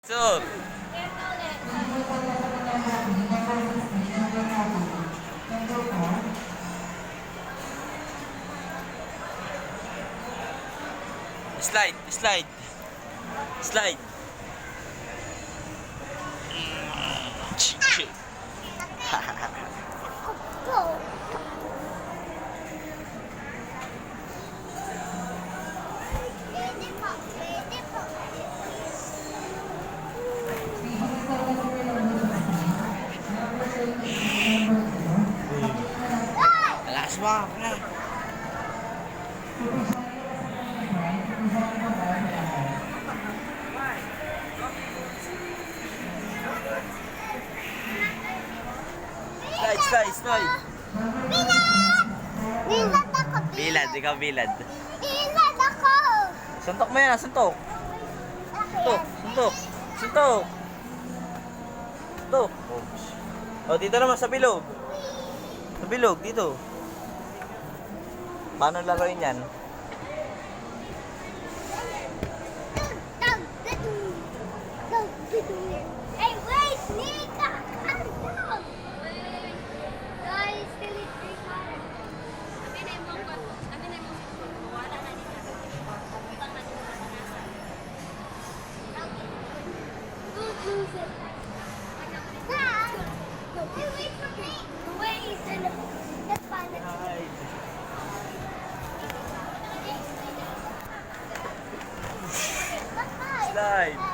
So, slide. Alas mo, na. Slide. Bilad ako. Bilad, ikaw bilad. Bilad ako. Suntok mo yan, suntok. Suntok. Oh, dito naman sa bilog. Sa bilog, dito. Paano laruin yan? Hey, wait, Nika! Calm down! Guys, still eat free water. Don't lose it. Dad! Hey, wait for me! Wait, that's fine. Slide.